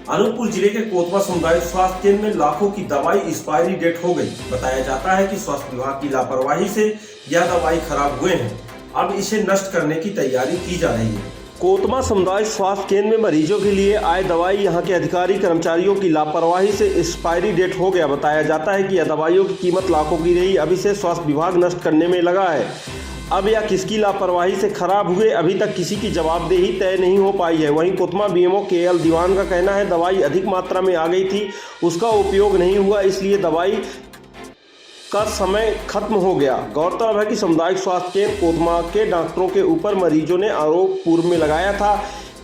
अनूपपुर जिले के कोतवा सामुदायिक स्वास्थ्य केंद्र में लाखों की दवाई एक्सपायरी डेट हो गई। बताया जाता है कि स्वास्थ्य विभाग की लापरवाही से यह दवाई खराब हुए हैं। अब इसे नष्ट करने की तैयारी की जा रही है। कोतवा सामुदायिक स्वास्थ्य केंद्र में मरीजों के लिए आए दवाई यहां के अधिकारी कर्मचारियों की लापरवाही से एक्सपायरी डेट हो गया। बताया जाता है कि यह दवाइयों की कीमत लाखों की रही। अब इसे स्वास्थ्य विभाग नष्ट करने में लगा है। अब यह किसकी लापरवाही से खराब हुए, अभी तक किसी की जवाबदेही तय नहीं हो पाई है। वहीं कोतवा बीएमओ केएल दीवान का कहना है दवाई अधिक मात्रा में आ गई थी, उसका उपयोग नहीं हुआ, इसलिए दवाई का समय खत्म हो गया। गौरतलब है कि सामुदायिक स्वास्थ्य केंद्र कोतवा के डॉक्टरों के ऊपर मरीजों ने आरोप पूर्व में लगाया था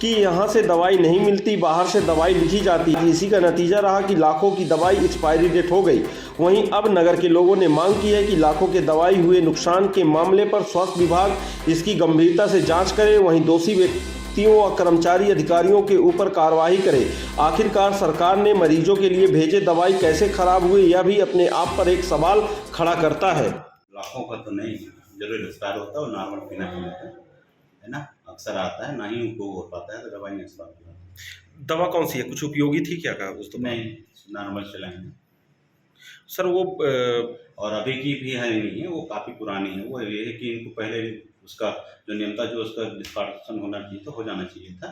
कि यहां से दवाई नहीं मिलती, बाहर से दवाई लिखी जाती है। इसी का नतीजा रहा कि लाखों की दवाई एक्सपायरी डेट हो गई। वहीं अब नगर के लोगों ने मांग की है कि लाखों के दवाई हुए नुकसान के मामले पर स्वास्थ्य विभाग इसकी गंभीरता से जांच करे। वहीं दोषी व्यक्तियों व कर्मचारी अधिकारियों के ऊपर कार्रवाई करे। आखिरकार सरकार ने मरीजों के लिए भेजे दवाई कैसे खराब हुई, यह भी अपने आप पर एक सवाल खड़ा करता है। लाखों का तो नहीं जरूर एक्सपायर होता है और नॉर्मल पीना है ना, अक्सर आता है, ना ही उपयोग हो पाता है, तो दवाई नहीं एक्सपायर होता है। दवा कौन सी है, कुछ उपयोगी थी क्या कहा उस? तो नहीं, नॉर्मल चलाएंगे सर वो और अभी की भी है नहीं है, वो काफ़ी पुरानी है। वो ये है कि इनको पहले उसका जो नियम था, जो उसका डिस्कार्शन होना चाहिए तो हो जाना चाहिए था,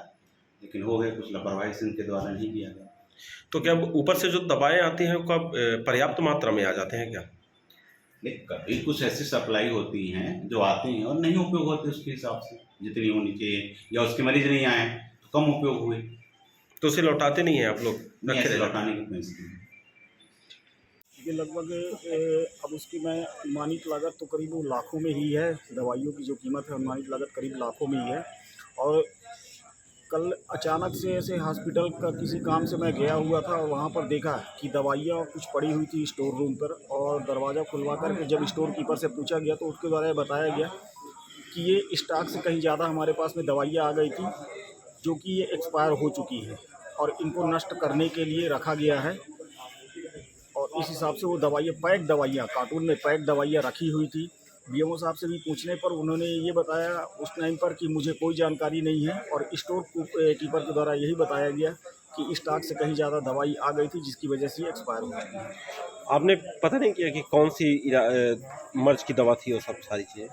लेकिन हो गया कुछ लापरवाही से इनके द्वारा नहीं किया गया। तो क्या ऊपर से जो दवाएं आती हैं वो पर्याप्त मात्रा में आ जाते हैं क्या? नहीं, कभी कुछ ऐसी सप्लाई होती हैं जो आती हैं और नहीं उपयोग होती उसके हिसाब से जितनी होनी चाहिए, या उसके मरीज नहीं आए तो कम उपयोग हुए, तो उसे लौटाते नहीं हैं आप लोग? नहीं ऐसे लौटाने की कोई स्कीम नहीं। ये लगभग अब उसकी मैं अनुमानित लागत तो करीब लाखों में ही है। दवाइयों की जो कीमत है अनुमानित लागत करीब लाखों में ही है। और कल अचानक से ऐसे हॉस्पिटल का किसी काम से मैं गया हुआ था और वहाँ पर देखा कि दवाइयाँ कुछ पड़ी हुई थी स्टोर रूम पर, और दरवाज़ा खुलवा करके जब स्टोर कीपर से पूछा गया तो उसके द्वारा बताया गया कि ये स्टॉक से कहीं ज़्यादा हमारे पास में दवाइयाँ आ गई थी जो कि ये एक्सपायर हो चुकी है और इनको नष्ट करने के लिए रखा गया है। और इस हिसाब से वो दवाइयाँ पैक दवाइयाँ कार्टून में पैक दवाइयाँ रखी हुई थी। बीएमओ साहब से भी पूछने पर उन्होंने ये बताया उस टाइम पर कि मुझे कोई जानकारी नहीं है, और स्टोर कीपर के द्वारा यही बताया गया कि स्टॉक से कहीं ज़्यादा दवाई आ गई थी जिसकी वजह से ये एक्सपायर हो चुकी है। आपने पता नहीं किया कि कौन सी मर्ज की दवा थी, वो सब सारी चीज़ें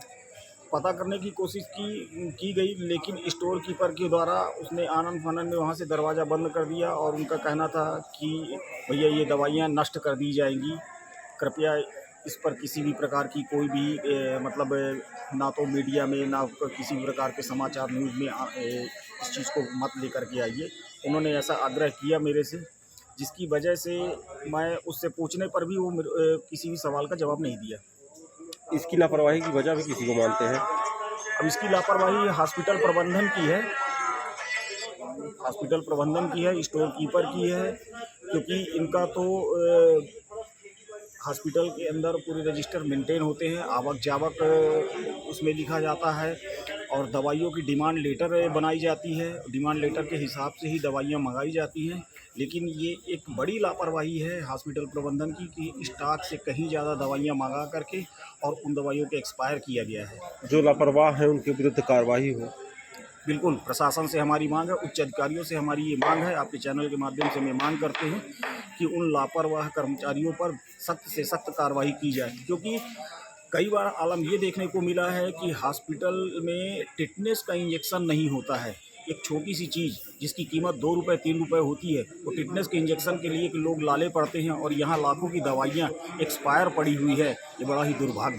पता करने की कोशिश की गई, लेकिन स्टोर कीपर के द्वारा उसने आनन फानन में वहाँ से दरवाज़ा बंद कर दिया और उनका कहना था कि भैया ये दवाइयाँ नष्ट कर दी जाएंगी, कृपया इस पर किसी भी प्रकार की कोई भी मतलब ना तो मीडिया में ना किसी भी प्रकार के समाचार न्यूज़ में इस चीज़ को मत लेकर के आइए। उन्होंने ऐसा आग्रह किया मेरे से, जिसकी वजह से मैं उससे पूछने पर भी वो किसी भी सवाल का जवाब नहीं दिया। इसकी लापरवाही की वजह भी किसी को मानते हैं? अब इसकी लापरवाही हॉस्पिटल प्रबंधन की है, हॉस्पिटल प्रबंधन की है, स्टोर कीपर की है, क्योंकि इनका तो हॉस्पिटल के अंदर पूरे रजिस्टर मेंटेन होते हैं, आवक जावक उसमें लिखा जाता है और दवाइयों की डिमांड लेटर बनाई जाती है। डिमांड लेटर के हिसाब से ही दवाइयाँ मंगाई जाती हैं। लेकिन ये एक बड़ी लापरवाही है हॉस्पिटल प्रबंधन की कि स्टॉक से कहीं ज़्यादा दवाइयाँ मंगा करके और उन दवाइयों को एक्सपायर किया गया है। जो लापरवाह है उनके विरुद्ध कार्रवाई हो। बिल्कुल, प्रशासन से हमारी मांग है, उच्च अधिकारियों से हमारी ये मांग है, आपके चैनल के माध्यम से मैं मांग करते हैं कि उन लापरवाह कर्मचारियों पर सख्त से सख्त कार्रवाई की जाए। क्योंकि कई बार आलम ये देखने को मिला है कि हॉस्पिटल में टिटनेस का इंजेक्शन नहीं होता है। एक छोटी सी चीज़ जिसकी कीमत 2 रुपये 3 रुपये होती है, वो टिटनेस के इंजेक्शन के लिए कि लोग लाले पड़ते हैं, और यहाँ लाखों की दवाइयाँ एक्सपायर पड़ी हुई है। ये बड़ा ही दुर्भाग्य है।